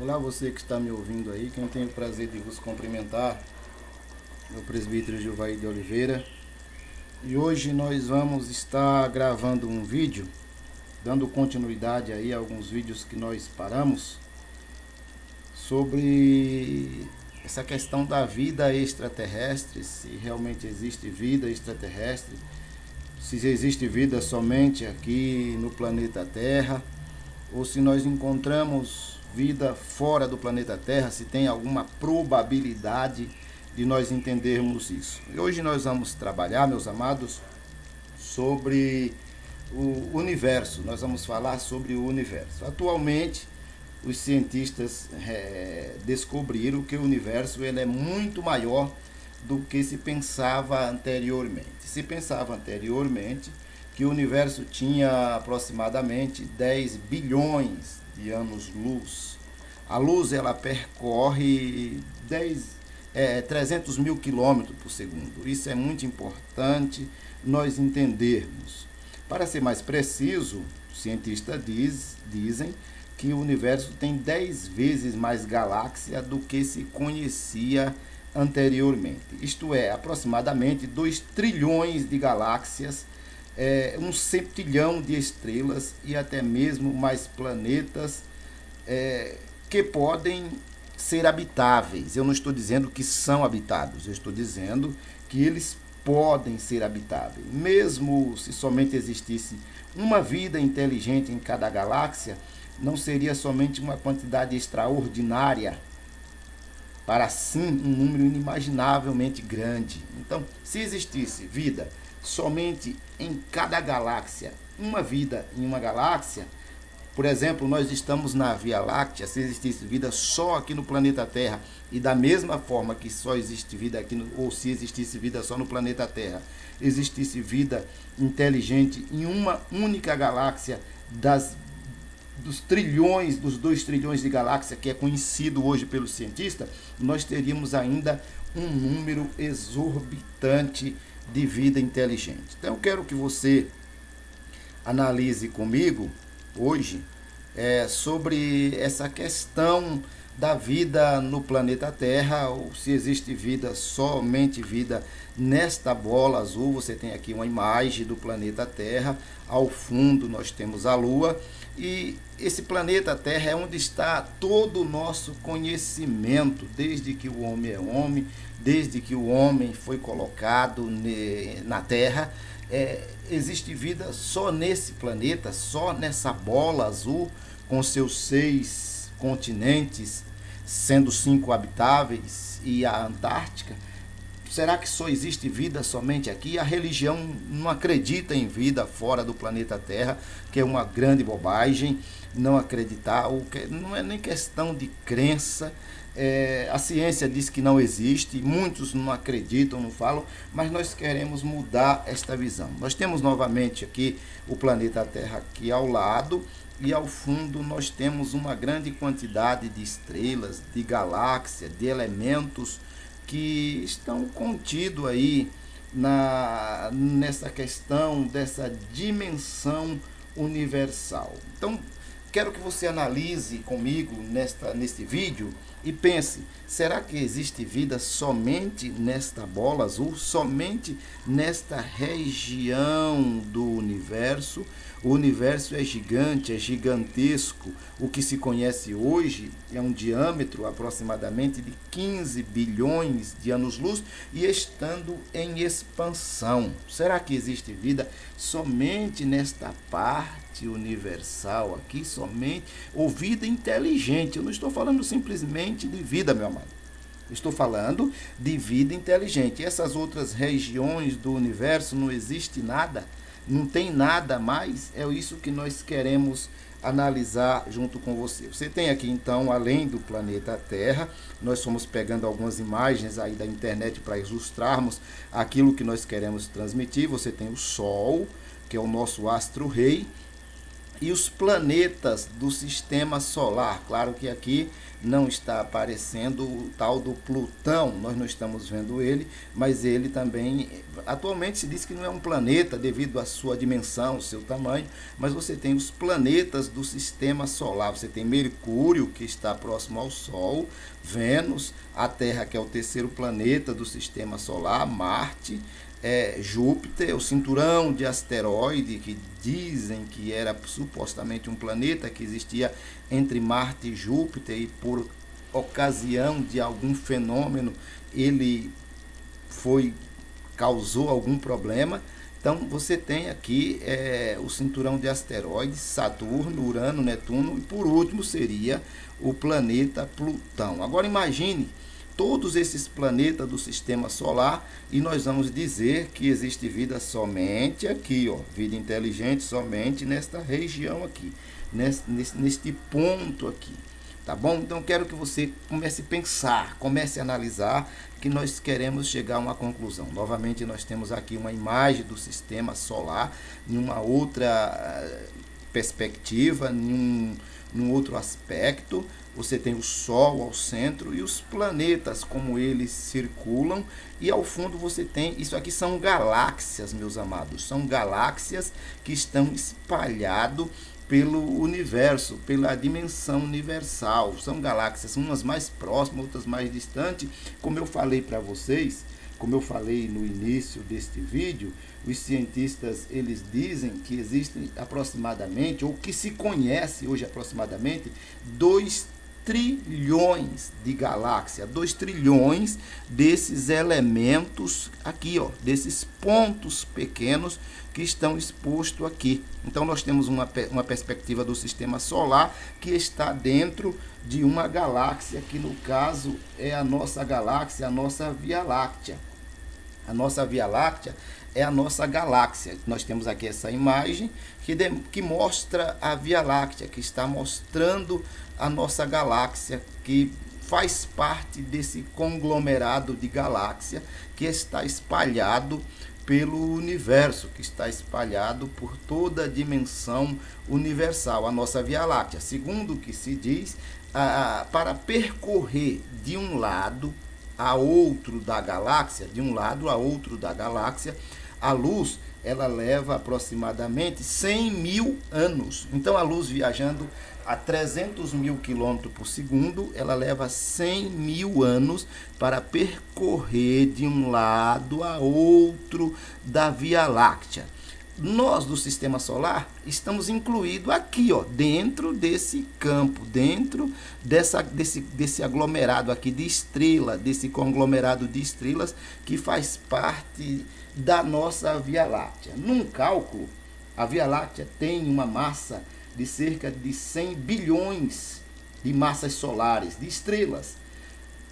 Olá, você que está me ouvindo aí, quem tem o prazer de vos cumprimentar é o presbítero Gilvaí de Oliveira. E hoje nós vamos estar gravando um vídeo, dando continuidade aí a alguns vídeos que nós paramos, sobre essa questão da vida extraterrestre, se realmente existe vida extraterrestre, se existe vida somente aqui no planeta Terra, ou se nós encontramos vida fora do planeta Terra, se tem alguma probabilidade de nós entendermos isso. E hoje nós vamos trabalhar, meus amados, sobre o universo. Nós vamos falar sobre o universo. Atualmente, os cientistas descobriram que o universo ele é muito maior do que se pensava anteriormente. Se pensava anteriormente que o universo tinha aproximadamente 10 bilhões de anos-luz. A luz ela percorre 300 mil quilômetros por segundo. Isso é muito importante nós entendermos. Para ser mais preciso, os cientistas dizem que o universo tem 10 vezes mais galáxias do que se conhecia anteriormente. Isto é, aproximadamente 2 trilhões de galáxias, um septilhão de estrelas e até mesmo mais planetas que podem ser habitáveis. Eu não estou dizendo que são habitados, eu estou dizendo que eles podem ser habitáveis. Mesmo se somente existisse uma vida inteligente em cada galáxia, não seria somente uma quantidade extraordinária, para sim um número inimaginavelmente grande. Então, se existisse vida somente em cada galáxia, uma vida em uma galáxia, por exemplo, nós estamos na Via Láctea, se existisse vida só aqui no planeta Terra, e da mesma forma que só existe vida aqui, ou se existisse vida só no planeta Terra, existisse vida inteligente em uma única galáxia dos 2 trilhões de galáxias que é conhecido hoje pelos cientistas, nós teríamos ainda um número exorbitante de vida inteligente. Então eu quero que você analise comigo hoje sobre essa questão da vida no planeta Terra, ou se existe vida, somente vida nesta bola azul. Você tem aqui uma imagem do planeta Terra, ao fundo nós temos a Lua, e esse planeta Terra é onde está todo o nosso conhecimento, desde que o homem é homem, desde que o homem foi colocado na Terra. Existe vida só nesse planeta, só nessa bola azul, com seus 6 continentes, sendo 5 habitáveis e a Antártica. Será que só existe vida somente aqui? A religião não acredita em vida fora do planeta Terra, que é uma grande bobagem não acreditar. Não é nem questão de crença. A ciência diz que não existe, muitos não acreditam, não falam, mas nós queremos mudar esta visão. Nós temos novamente aqui o planeta Terra aqui ao lado, e ao fundo nós temos uma grande quantidade de estrelas, de galáxias, de elementos que estão contidos aí nessa questão dessa dimensão universal. Então, quero que você analise comigo neste vídeo e pense, será que existe vida somente nesta bola azul, somente nesta região do universo? O universo é gigante, é gigantesco. O que se conhece hoje é um diâmetro aproximadamente de 15 bilhões de anos-luz e estando em expansão. Será que existe vida somente nesta parte universal aqui, somente? Ou vida inteligente? Eu não estou falando simplesmente de vida, meu amado. Estou falando de vida inteligente. Essas outras regiões do universo não existe nada, não tem nada mais. É isso que nós queremos analisar junto com você. Você tem aqui então, além do planeta Terra, nós fomos pegando algumas imagens aí da internet para ilustrarmos aquilo que nós queremos transmitir. Você tem o Sol, que é o nosso astro-rei. e os planetas do sistema solar. Claro que aqui não está aparecendo o tal do Plutão, nós não estamos vendo ele, mas ele também, atualmente se diz que não é um planeta devido à sua dimensão, o seu tamanho, mas você tem os planetas do sistema solar. Você tem Mercúrio, que está próximo ao Sol, Vênus, a Terra, que é o terceiro planeta do sistema solar, Marte, Júpiter, o cinturão de asteroide, que dizem que era supostamente um planeta que existia entre Marte e Júpiter, e por ocasião de algum fenômeno ele causou algum problema. Então você tem aqui o cinturão de asteroides, Saturno, Urano, Netuno, e por último seria o planeta Plutão. Agora imagine todos esses planetas do sistema solar e nós vamos dizer que existe vida somente aqui, ó, vida inteligente somente nesta região aqui, neste ponto aqui, tá bom? Então quero que você comece a pensar, comece a analisar, que nós queremos chegar a uma conclusão. Novamente nós temos aqui uma imagem do sistema solar em uma outra perspectiva, num outro aspecto. Você tem o Sol ao centro e os planetas, como eles circulam, e ao fundo você tem, isso aqui são galáxias, meus amados, são galáxias que estão espalhadas pelo universo, pela dimensão universal. São galáxias, umas mais próximas, outras mais distantes. Como eu falei para vocês, como eu falei no início deste vídeo, os cientistas eles dizem que existem aproximadamente, ou que se conhece hoje aproximadamente, 2 trilhões de galáxias, 2 trilhões desses elementos aqui, ó, desses pontos pequenos que estão expostos aqui. Então nós temos uma perspectiva do sistema solar que está dentro de uma galáxia, que no caso é a nossa galáxia, a nossa Via Láctea. A nossa Via Láctea é a nossa galáxia. Nós temos aqui essa imagem que mostra a Via Láctea, que está mostrando a nossa galáxia, que faz parte desse conglomerado de galáxia que está espalhado pelo universo, que está espalhado por toda a dimensão universal, a nossa Via Láctea. Segundo o que se diz, para percorrer de um lado a outro da galáxia, a luz ela leva aproximadamente 100 mil anos. Então a luz viajando a 300 mil quilômetros por segundo, ela leva 100 mil anos para percorrer de um lado a outro da Via Láctea. Nós do sistema solar estamos incluídos aqui, ó, dentro desse campo, dentro desse aglomerado aqui de estrelas, desse conglomerado de estrelas que faz parte da nossa Via Láctea. Num cálculo, a Via Láctea tem uma massa de cerca de 100 bilhões de massas solares, de estrelas.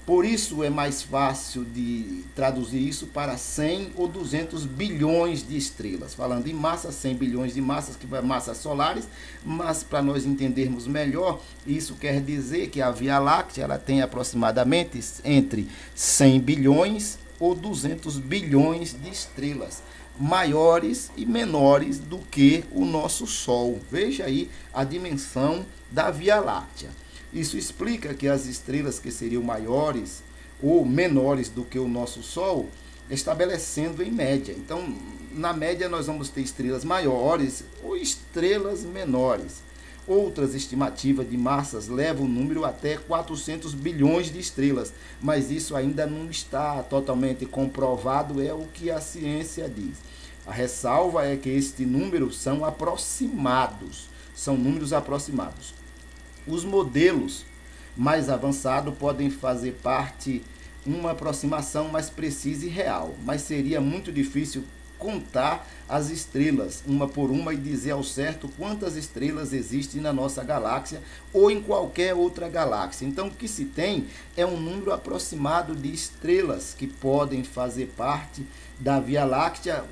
Por isso é mais fácil de traduzir isso para 100 ou 200 bilhões de estrelas. Falando em massa, 100 bilhões de massas, que vai massas solares, mas para nós entendermos melhor, isso quer dizer que a Via Láctea ela tem aproximadamente entre 100 bilhões ou 200 bilhões de estrelas, maiores e menores do que o nosso Sol. Veja aí a dimensão da Via Láctea. Isso explica que as estrelas que seriam maiores ou menores do que o nosso Sol, estabelecendo em média. Então, na média, nós vamos ter estrelas maiores ou estrelas menores. Outras estimativas de massas levam o número até 400 bilhões de estrelas, mas isso ainda não está totalmente comprovado, é o que a ciência diz. A ressalva é que este número são aproximados, são números aproximados. Os modelos mais avançados podem fazer parte uma aproximação mais precisa e real, mas seria muito difícil contar as estrelas uma por uma e dizer ao certo quantas estrelas existem na nossa galáxia ou em qualquer outra galáxia. Então o que se tem é um número aproximado de estrelas que podem fazer parte da Via Láctea,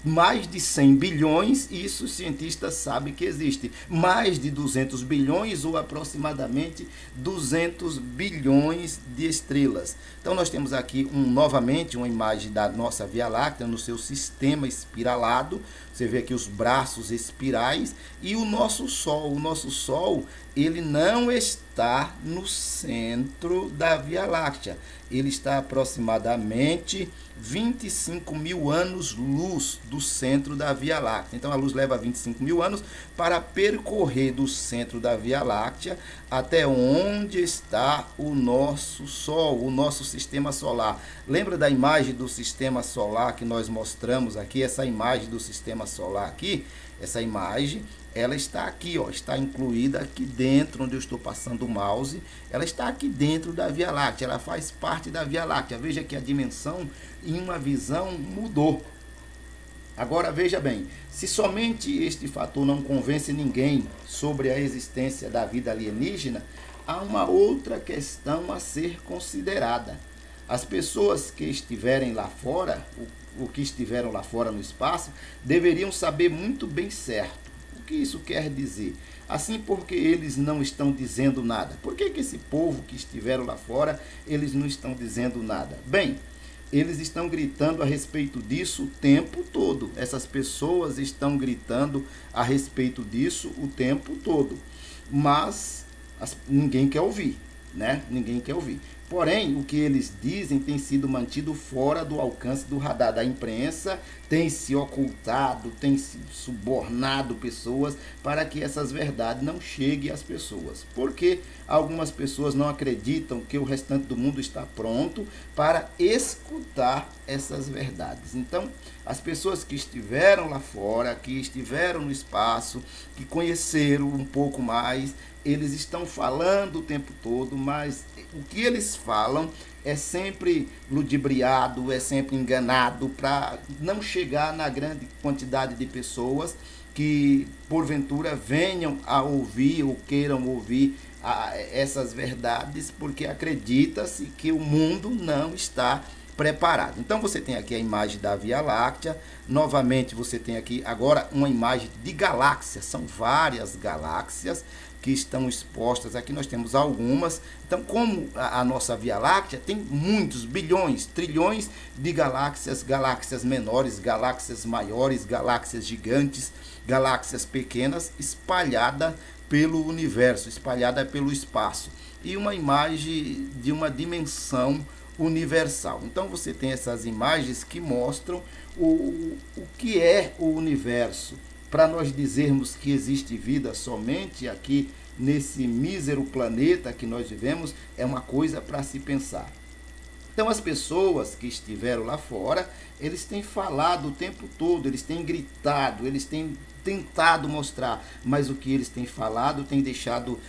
mais de 100 bilhões, isso os cientistas sabem que existe. Mais de 200 bilhões ou aproximadamente 200 bilhões de estrelas. Então nós temos aqui novamente uma imagem da nossa Via Láctea no seu sistema espiralado. Você vê aqui os braços espirais e o nosso Sol. O nosso Sol, ele não está no centro da Via Láctea. Ele está aproximadamente 25 mil anos-luz do centro da Via Láctea. Então a luz leva 25 mil anos para percorrer do centro da Via Láctea até onde está o nosso Sol, o nosso sistema solar. Lembra da imagem do sistema solar que nós mostramos aqui? Essa imagem do sistema solar aqui, essa imagem, ela está aqui, ó, está incluída aqui dentro, onde eu estou passando o mouse. Ela está aqui dentro da Via Láctea, ela faz parte da Via Láctea. Veja que a dimensão em uma visão mudou. Agora veja bem, se somente este fator não convence ninguém sobre a existência da vida alienígena, há uma outra questão a ser considerada. As pessoas que estiverem lá fora, o que estiveram lá fora no espaço, deveriam saber muito bem certo. O que isso quer dizer? Assim, porque eles não estão dizendo nada. Por que esse povo que estiveram lá fora, eles não estão dizendo nada? Bem, eles estão gritando a respeito disso o tempo todo. Essas pessoas estão gritando a respeito disso o tempo todo. Mas ninguém quer ouvir, né? Ninguém quer ouvir. Porém, o que eles dizem tem sido mantido fora do alcance do radar da imprensa, tem se ocultado, tem se subornado pessoas para que essas verdades não cheguem às pessoas. Porque algumas pessoas não acreditam que o restante do mundo está pronto para escutar essas verdades. Então, as pessoas que estiveram lá fora, que estiveram no espaço, que conheceram um pouco mais, eles estão falando o tempo todo, mas o que eles falam é sempre ludibriado, é sempre enganado para não chegar na grande quantidade de pessoas que porventura venham a ouvir ou queiram ouvir essas verdades, porque acredita-se que o mundo não está preparado. Então você tem aqui a imagem da Via Láctea, novamente você tem aqui agora uma imagem de galáxias, são várias galáxias que estão expostas, aqui nós temos algumas. Então, como a nossa Via Láctea tem muitos bilhões, trilhões de galáxias, galáxias menores, galáxias maiores, galáxias gigantes, galáxias pequenas, espalhada pelo universo, espalhada pelo espaço, e uma imagem de uma dimensão universal. Então você tem essas imagens que mostram o que é o universo. Para nós dizermos que existe vida somente aqui nesse mísero planeta que nós vivemos, é uma coisa para se pensar. Então as pessoas que estiveram lá fora, eles têm falado o tempo todo, eles têm gritado, eles têm tentado mostrar, mas o que eles têm falado tem deixado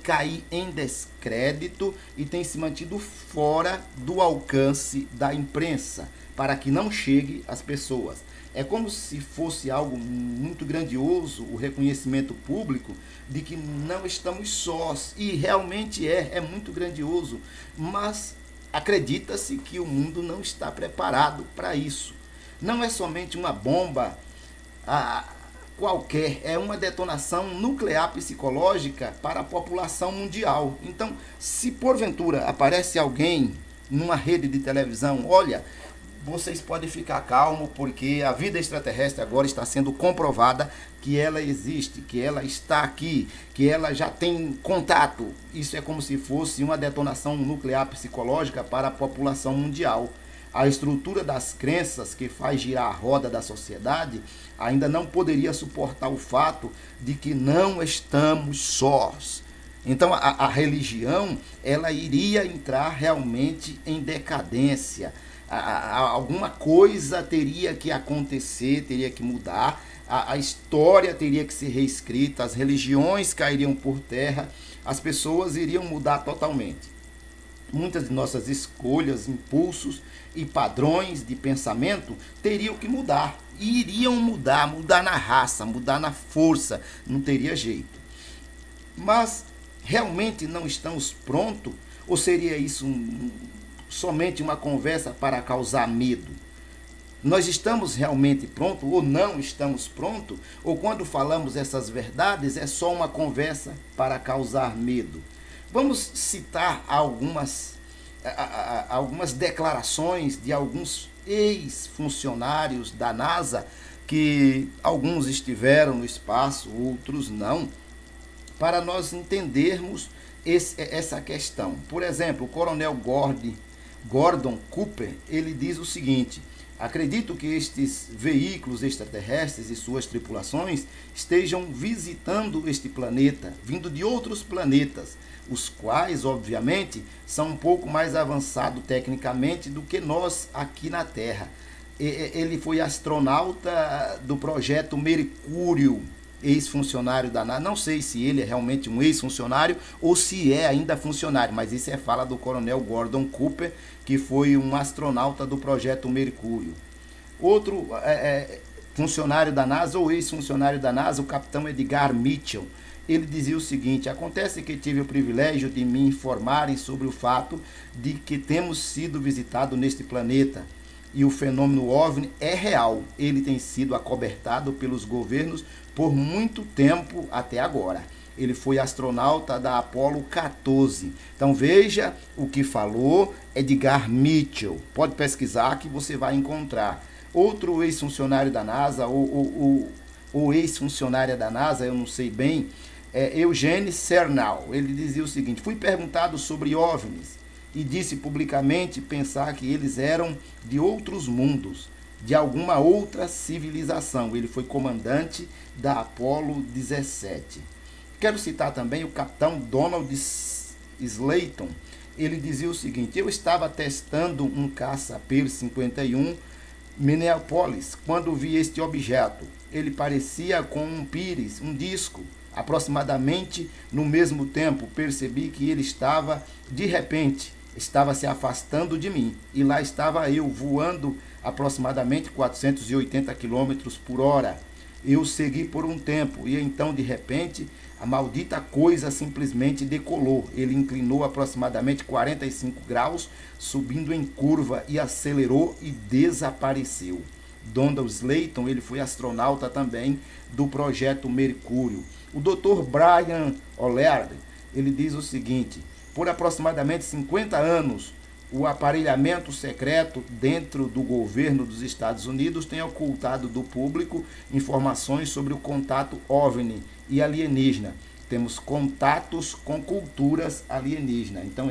cair em descrédito e tem se mantido fora do alcance da imprensa, para que não chegue às pessoas. É como se fosse algo muito grandioso o reconhecimento público de que não estamos sós, e realmente é muito grandioso, mas acredita-se que o mundo não está preparado para isso. Não é somente uma bomba qualquer, é uma detonação nuclear psicológica para a população mundial. Então, se porventura aparece alguém numa rede de televisão, olha, vocês podem ficar calmos, porque a vida extraterrestre agora está sendo comprovada que ela existe, que ela está aqui, que ela já tem contato. Isso é como se fosse uma detonação nuclear psicológica para a população mundial. A estrutura das crenças que faz girar a roda da sociedade ainda não poderia suportar o fato de que não estamos sós. Então a religião, ela iria entrar realmente em decadência. Alguma coisa teria que acontecer, teria que mudar, a história teria que ser reescrita, as religiões cairiam por terra, as pessoas iriam mudar totalmente. Muitas de nossas escolhas, impulsos e padrões de pensamento teriam que mudar, e iriam mudar na raça, mudar na força, não teria jeito. Mas realmente não estamos prontos? Ou seria isso somente uma conversa para causar medo? Nós estamos realmente prontos ou não estamos prontos? Ou quando falamos essas verdades é só uma conversa para causar medo? Vamos citar algumas declarações de alguns ex-funcionários da NASA, que alguns estiveram no espaço, outros não, para nós entendermos essa questão. Por exemplo, o coronel Gordon Cooper, ele diz o seguinte: acredito que estes veículos extraterrestres e suas tripulações estejam visitando este planeta, vindo de outros planetas, os quais, obviamente, são um pouco mais avançados tecnicamente do que nós aqui na Terra. Ele foi astronauta do projeto Mercúrio, ex-funcionário da NASA. Não sei se ele é realmente um ex-funcionário ou se é ainda funcionário, mas isso é fala do coronel Gordon Cooper, que foi um astronauta do projeto Mercúrio. Outro funcionário da NASA ou ex-funcionário da NASA, o capitão Edgar Mitchell, ele dizia o seguinte: acontece que tive o privilégio de me informarem sobre o fato de que temos sido visitados neste planeta. E o fenômeno OVNI é real. Ele tem sido acobertado pelos governos por muito tempo até agora. Ele foi astronauta da Apollo 14. Então veja o que falou Edgar Mitchell. Pode pesquisar que você vai encontrar. Outro ex-funcionário da NASA, ou ex-funcionária da NASA, eu não sei bem, Eugene Cernan. Ele dizia o seguinte: fui perguntado sobre OVNIs e disse publicamente pensar que eles eram de outros mundos, de alguma outra civilização. Ele foi comandante da Apollo 17. Quero citar também o capitão Donald Slayton. Ele dizia o seguinte: eu estava testando um caça P-51 Minneapolis quando vi este objeto. Ele parecia com um pires, um disco. Aproximadamente no mesmo tempo percebi que ele estava, de repente, estava se afastando de mim, e lá estava eu voando aproximadamente 480 km por hora. Eu segui por um tempo e então de repente a maldita coisa simplesmente decolou. Ele inclinou aproximadamente 45 graus, subindo em curva, e acelerou e desapareceu. Donald Slayton, ele foi astronauta também do projeto Mercúrio. O Dr. Brian O'Leary, ele diz o seguinte: por aproximadamente 50 anos, o aparelhamento secreto dentro do governo dos Estados Unidos tem ocultado do público informações sobre o contato OVNI e alienígena. Temos contatos com culturas alienígenas. Então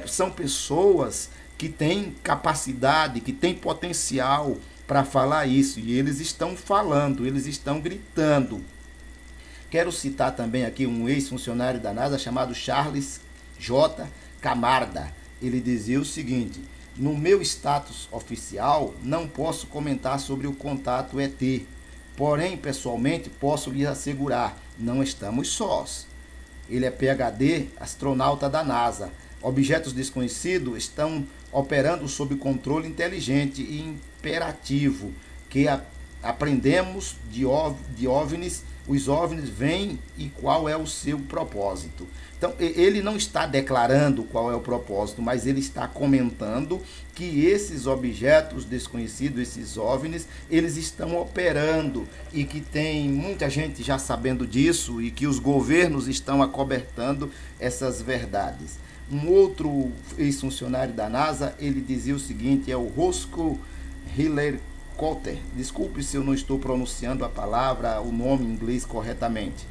são pessoas que têm capacidade, que têm potencial para falar isso. E eles estão falando, eles estão gritando. Quero citar também aqui um ex-funcionário da NASA chamado Charles J. Camarda. Ele dizia o seguinte: no meu status oficial não posso comentar sobre o contato ET, porém pessoalmente posso lhe assegurar, não estamos sós. Ele é PhD, astronauta da NASA. Objetos desconhecidos estão operando sob controle inteligente e imperativo, que aprendemos de OVNIs. Os OVNIs vêm e qual é o seu propósito. Então, ele não está declarando qual é o propósito, mas ele está comentando que esses objetos desconhecidos, esses OVNIs, eles estão operando e que tem muita gente já sabendo disso e que os governos estão acobertando essas verdades. Um outro ex-funcionário da NASA, ele dizia o seguinte, é o Roscoe Hiller Cotter. Desculpe se eu não estou pronunciando o nome em inglês corretamente.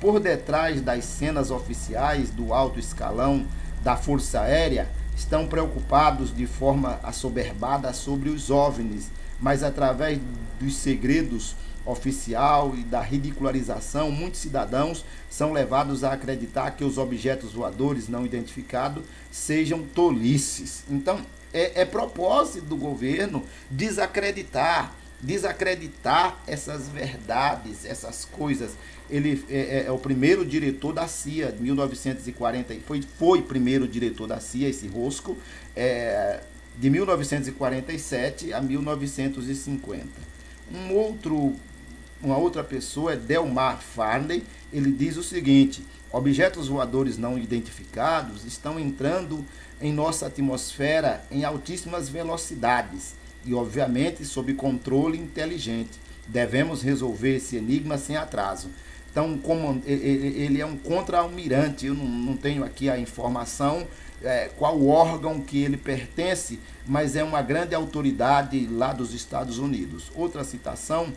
Por detrás das cenas oficiais do alto escalão da Força Aérea, estão preocupados de forma assoberbada sobre os OVNIs, mas através dos segredos oficial e da ridicularização, muitos cidadãos são levados a acreditar que os objetos voadores não identificados sejam tolices. Então, é propósito do governo desacreditar essas verdades, essas coisas. Ele é o primeiro diretor da CIA, de 1940, foi primeiro diretor da CIA, esse Roscoe, de 1947 a 1950. Uma outra pessoa é Delmar Farley. Ele diz o seguinte: objetos voadores não identificados estão entrando em nossa atmosfera em altíssimas velocidades e obviamente sob controle inteligente. Devemos resolver esse enigma sem atraso. Então, como ele é um contra-almirante, eu não tenho aqui a informação qual órgão que ele pertence, mas é uma grande autoridade lá dos Estados Unidos. Outra citação,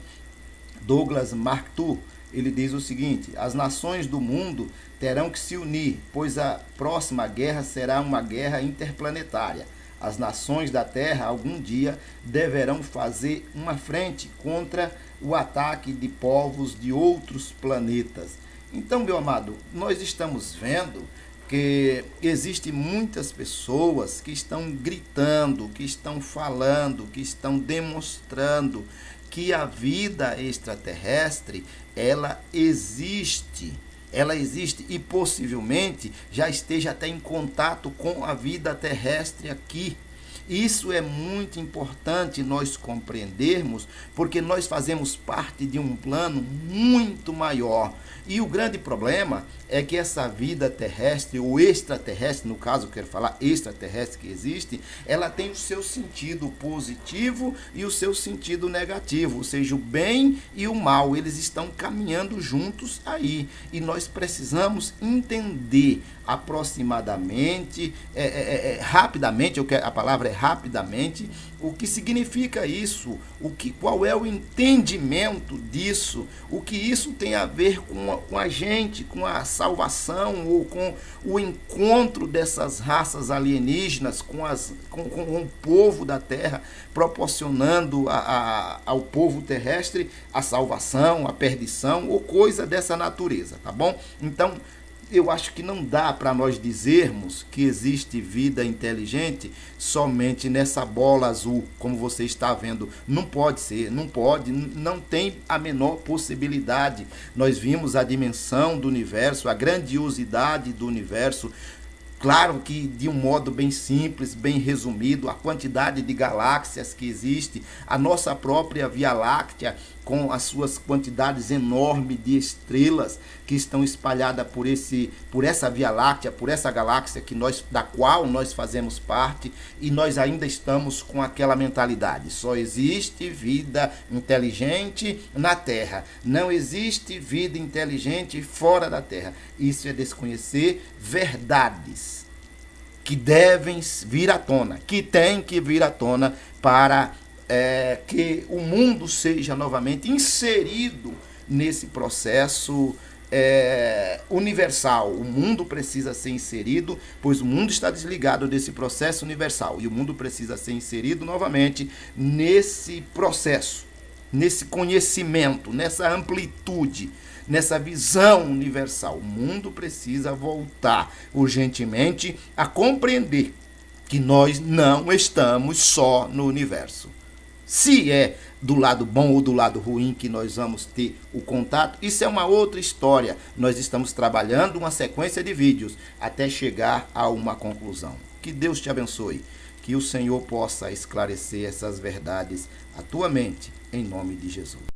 Douglas MacArthur, ele diz o seguinte: as nações do mundo terão que se unir, pois a próxima guerra será uma guerra interplanetária. As nações da Terra, algum dia, deverão fazer uma frente contra o ataque de povos de outros planetas. Então, meu amado, nós estamos vendo que existem muitas pessoas que estão gritando, que estão falando, que estão demonstrando que a vida extraterrestre, ela existe e possivelmente já esteja até em contato com a vida terrestre aqui. Isso é muito importante nós compreendermos, porque nós fazemos parte de um plano muito maior. E o grande problema é que essa vida terrestre, ou extraterrestre, no caso eu quero falar extraterrestre que existe, ela tem o seu sentido positivo e o seu sentido negativo, ou seja, o bem e o mal, eles estão caminhando juntos aí. E nós precisamos entender aproximadamente, rapidamente, a palavra é rapidamente, o que significa isso, qual é o entendimento disso, o que isso tem a ver com a gente, com a salvação ou com o encontro dessas raças alienígenas com o povo da Terra, proporcionando ao povo terrestre a salvação, a perdição ou coisa dessa natureza, tá bom? Então, eu acho que não dá para nós dizermos que existe vida inteligente somente nessa bola azul, como você está vendo. Não pode ser, não pode, não tem a menor possibilidade. Nós vimos a dimensão do universo, a grandiosidade do universo. Claro que de um modo bem simples, bem resumido, a quantidade de galáxias que existe, a nossa própria Via Láctea, com as suas quantidades enormes de estrelas que estão espalhadas por essa Via Láctea, por essa galáxia da qual nós fazemos parte, e nós ainda estamos com aquela mentalidade: só existe vida inteligente na Terra, não existe vida inteligente fora da Terra. Isso é desconhecer verdades que devem vir à tona, que tem que vir à tona para que o mundo seja novamente inserido nesse processo universal. O mundo precisa ser inserido, pois o mundo está desligado desse processo universal, e o mundo precisa ser inserido novamente nesse processo, nesse conhecimento, nessa amplitude, nessa visão universal. O mundo precisa voltar urgentemente a compreender que nós não estamos só no universo. Se é do lado bom ou do lado ruim que nós vamos ter o contato, isso é uma outra história. Nós estamos trabalhando uma sequência de vídeos até chegar a uma conclusão. Que Deus te abençoe, que o Senhor possa esclarecer essas verdades à tua mente, em nome de Jesus.